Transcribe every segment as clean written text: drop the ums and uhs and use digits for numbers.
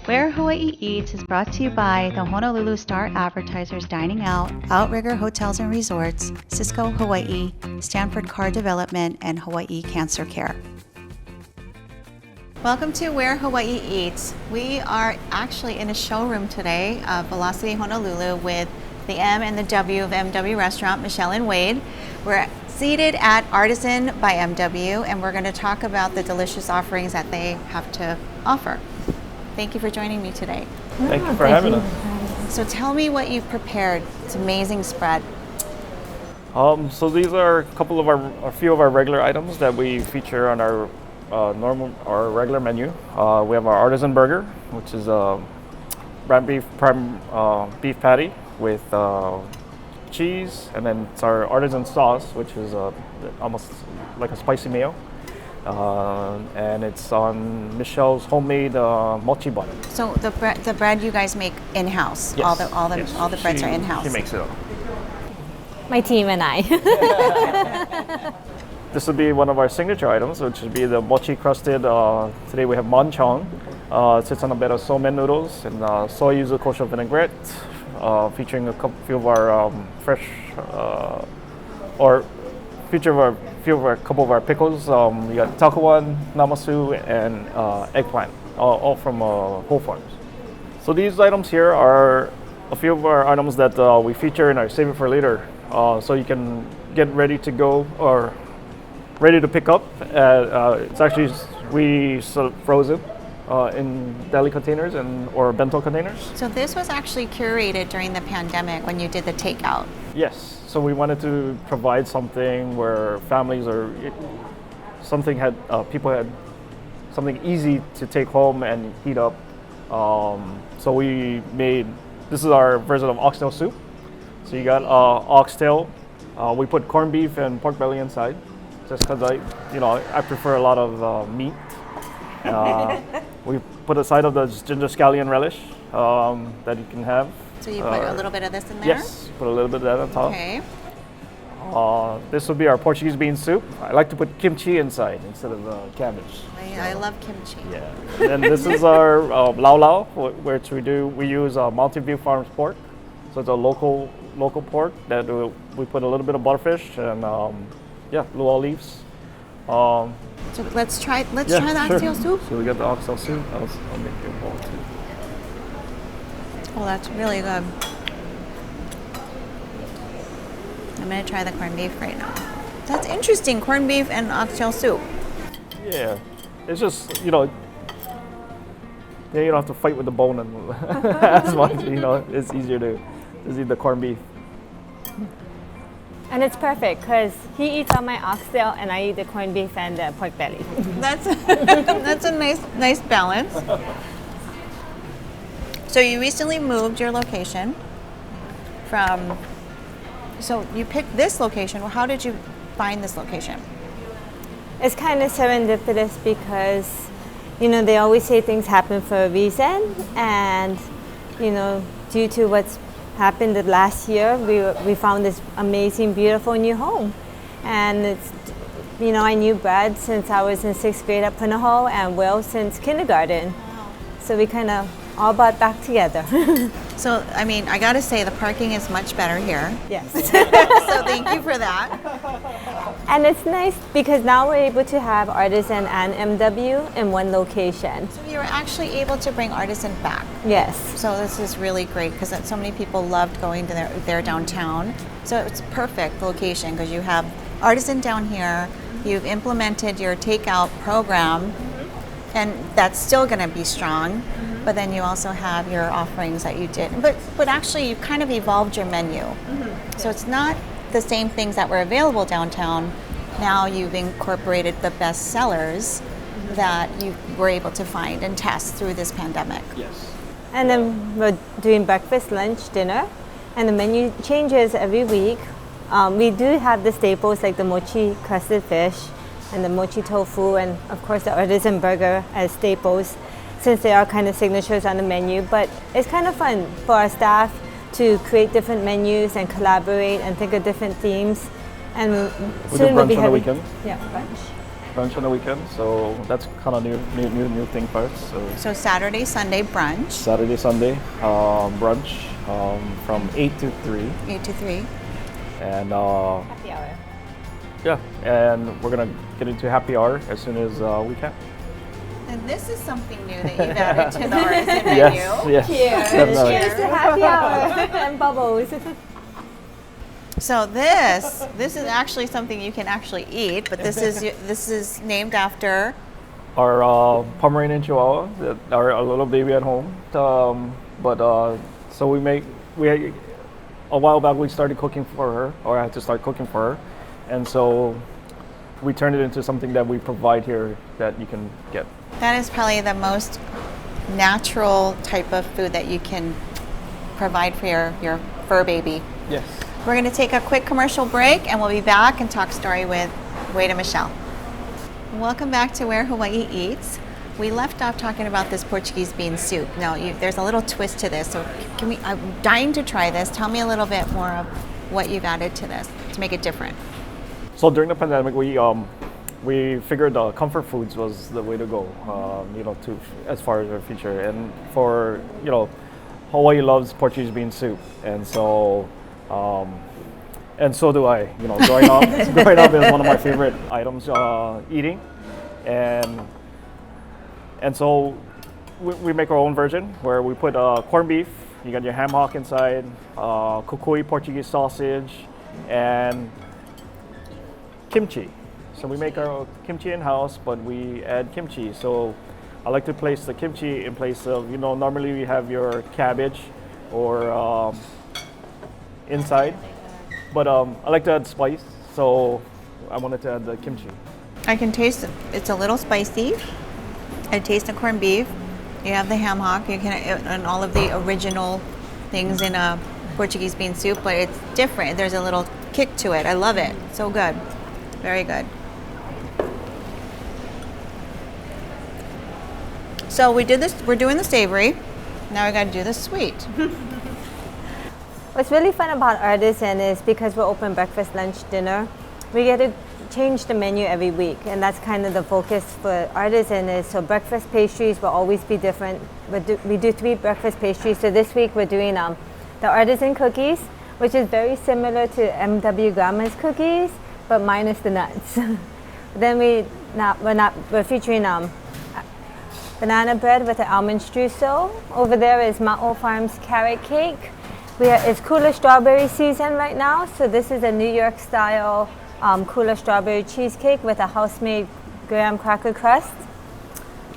Where Hawaii Eats is brought to you by the Honolulu Star Advertisers Dining Out, Outrigger Hotels and Resorts, Cisco Hawaii, Stanford Car Development, and Hawaii Cancer Care. Welcome to Where Hawaii Eats. We are actually in a showroom today of Velocity Honolulu with the M and the W of MW Restaurant, Michelle and Wade. We're seated at Artizen by MW, and we're going to talk about the delicious offerings that they have to offer. Thank you for joining me today. Thank you for having us. So tell me what you've prepared. It's an amazing spread. So these are a few of our regular items that we feature on our regular menu. We have our Artizen burger, which is a ground beef prime beef patty with cheese, and then it's our Artizen sauce, which is almost like a spicy mayo. And it's on Michelle's homemade mochi bun. So the bread you guys make in-house. Yes. All the breads are in-house. She makes it all. My team and I. This would be one of our signature items, which would be the Mochi Crusted. Today we have Monchong. It sits on a bed of somen noodles and soy yuzu kosho vinaigrette, featuring a few of our couple of our pickles. We got takawan, namasu, and eggplant, all from Whole Farms. So these items here are a few of our items that we feature in our Save It for Later. So you can get ready to go or ready to pick up. It's actually, we sell frozen in deli containers or bento containers. So this was actually curated during the pandemic when you did the takeout. Yes. So we wanted to provide something where people had something easy to take home and heat up. So we made, this is our version of Oxtail Soup. So you got oxtail. We put corned beef and pork belly inside, just because I prefer a lot of meat. We put a side of the ginger scallion relish that you can have. So you put a little bit of this in there? Yes, put a little bit of that on top. Okay. This would be our Portuguese bean soup. I like to put kimchi inside instead of cabbage. I love kimchi. Yeah. And then this is our Lau Lau, which we use Mountain View Farms pork. So it's a local pork that we put a little bit of butterfish and blue leaves. So let's try the oxtail soup. So we got the oxtail soup. I'll make you a bowl too. Oh, that's really good. I'm gonna try the corned beef right now. That's interesting, corned beef and oxtail soup. Yeah, it's just, then you don't have to fight with the bone as much, it's easier to just eat the corned beef. And it's perfect because he eats all my oxtail and I eat the corned beef and the pork belly. That's a nice balance. So you recently moved your location so you picked this location. Well, how did you find this location? It's kind of serendipitous because, they always say things happen for a reason. And, due to what's happened the last year, we found this amazing, beautiful new home. And it's, I knew Brad since I was in 6th grade at Punahou and Will since kindergarten. Wow. So we kind of all brought back together. So, I gotta say the parking is much better here. Yes. So thank you for that. And it's nice because now we're able to have Artizen and MW in one location. So you were actually able to bring Artizen back. Yes. So this is really great because so many people loved going to their downtown. So it's perfect location because you have Artizen down here, you've implemented your takeout program, and that's still gonna be strong. But then you also have your offerings that you did. But actually, you've kind of evolved your menu. Mm-hmm. So it's not the same things that were available downtown. Now you've incorporated the best sellers that you were able to find and test through this pandemic. Yes. And then we're doing breakfast, lunch, dinner. And the menu changes every week. We do have the staples like the mochi crusted fish and the mochi tofu and of course the Artizen burger as staples, since they are kind of signatures on the menu. But it's kind of fun for our staff to create different menus and collaborate and think of different themes. And we do brunch on the weekend. Yeah, brunch. brunch on the weekend. So that's kind of new thing for us. So Saturday, Sunday brunch. Saturday, Sunday brunch from 8 to 3. 8 to 3. And Happy hour. yeah, and we're gonna get into happy hour as soon as we can. And this is something new that you've added to the Artizen menu. Yes. Cheers. Definitely. Cheers to happy hour and bubbles. So this is actually something you can actually eat, but this is named after Our Pomeranian Chihuahua, our little baby at home. So a while back we started cooking for her, or I had to start cooking for her, and so we turned it into something that we provide here that you can get. that is probably the most natural type of food that you can provide for your fur baby. Yes. We're going to take a quick commercial break and we'll be back and talk story with Wade and Michelle. Welcome back to Where Hawaii Eats. We left off talking about this Portuguese bean soup. Now, there's a little twist to this, so I'm dying to try this. Tell me a little bit more of what you've added to this to make it different. So during the pandemic, we figured comfort foods was the way to go, as far as our future. And for, Hawaii loves Portuguese bean soup, and so do I. Growing up is one of my favorite items eating, and so we make our own version where we put corned beef. You got your ham hock inside, kukui Portuguese sausage, and kimchi. So we make our kimchi in-house, but we add kimchi. So I like to place the kimchi in place of, normally we have your cabbage or inside, but I like to add spice, so I wanted to add the kimchi. I can taste it. It's a little spicy. I taste the corned beef. You have the ham hock. You can and all of the original things in a Portuguese bean soup, but it's different. There's a little kick to it. I love it. So good. Very good. So we did this. We're doing the savory. Now we got to do the sweet. What's really fun about Artizen is because we're open breakfast, lunch, dinner, we get to change the menu every week, and that's kind of the focus for Artizen is, so breakfast pastries will always be different. We do 3 breakfast pastries, so this week we're doing the Artizen cookies, which is very similar to MW Grandma's cookies, but minus the nuts. Then we're featuring banana bread with an almond streusel. Over there is Ma'o Farms carrot cake. It's cooler strawberry season right now, so this is a New York style cooler strawberry cheesecake with a house-made graham cracker crust.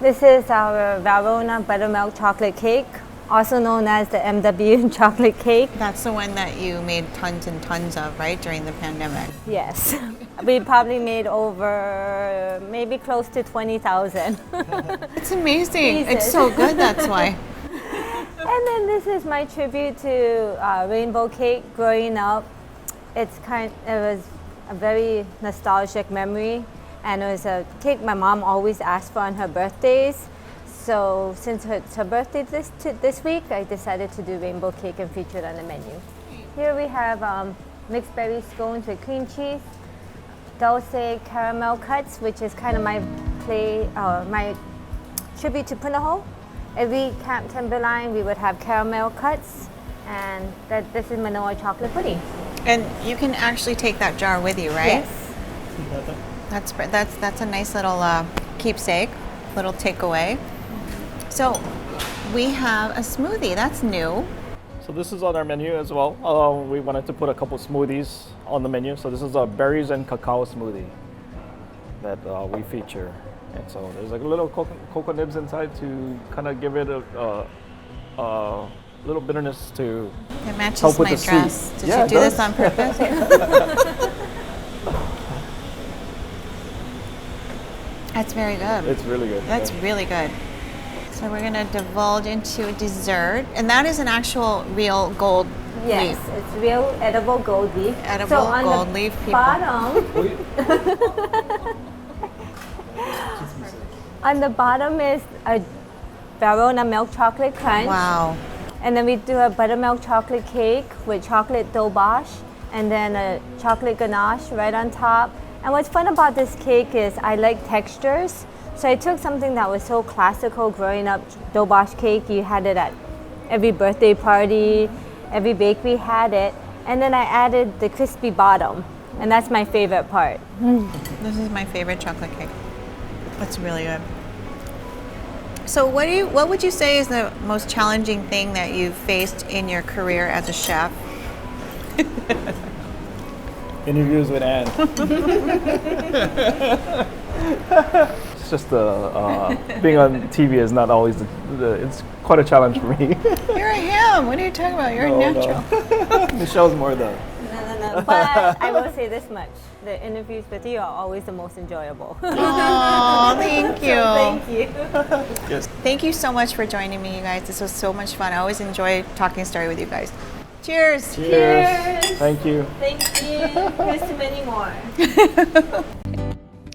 This is our Verona buttermilk chocolate cake, also known as the MW chocolate cake. That's the one that you made tons and tons of, right, during the pandemic? Yes. We probably made over maybe close to 20,000. It's amazing. Jesus. It's so good, that's why. And then this is my tribute to rainbow cake. Growing up, it was a very nostalgic memory, and it was a cake my mom always asked for on her birthdays. So since it's her birthday this week, I decided to do rainbow cake and feature it on the menu. Here we have mixed berry scones with cream cheese, dulce caramel cuts, which is kind of my tribute to Punahou. Every Camp Timberline, we would have caramel cuts, and this is Manoa chocolate pudding. And you can actually take that jar with you, right? Yes. That's a nice little keepsake, little takeaway. So we have a smoothie. That's new. So this is on our menu as well. We wanted to put a couple smoothies on the menu. So this is a berries and cacao smoothie that we feature. And so there's like a little cocoa nibs inside to kind of give it a little bitterness to It matches help with my the dress. sweet. Did Yeah, you do it this does. on purpose? That's very good. It's really good. That's yeah. really good. So we're gonna divulge into dessert, and that is an actual real gold Yes, leaf. it's real edible gold leaf. Edible so on gold the leaf, people. Bottom, on the bottom is a Verona milk chocolate crunch. Wow. And then we do a buttermilk chocolate cake with chocolate dough and then a chocolate ganache right on top. And what's fun about this cake is I like textures. So I took something that was so classical growing up, dobosh cake. You had it at every birthday party, every bakery had it. And then I added the crispy bottom. And that's my favorite part. This is my favorite chocolate cake. It's really good. So what would you say is the most challenging thing that you've faced in your career as a chef? Interviews with Anne. It's just being on TV is not always it's quite a challenge for me. You're a ham. What are you talking about? You're a natural. No. Michelle's more the. No. But I will say this much. The interviews with you are always the most enjoyable. Oh, thank you. Thank you. Yes. Thank you so much for joining me, you guys. This was so much fun. I always enjoy talking story with you guys. Cheers. Cheers. Thank you. Thank you. Here's to many more.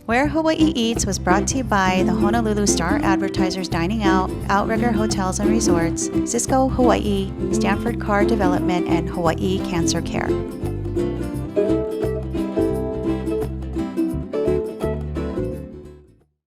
Where Hawaii Eats was brought to you by the Honolulu Star Advertisers Dining Out, Outrigger Hotels and Resorts, Cisco Hawaii, Stanford Car Development, and Hawaii Cancer Care.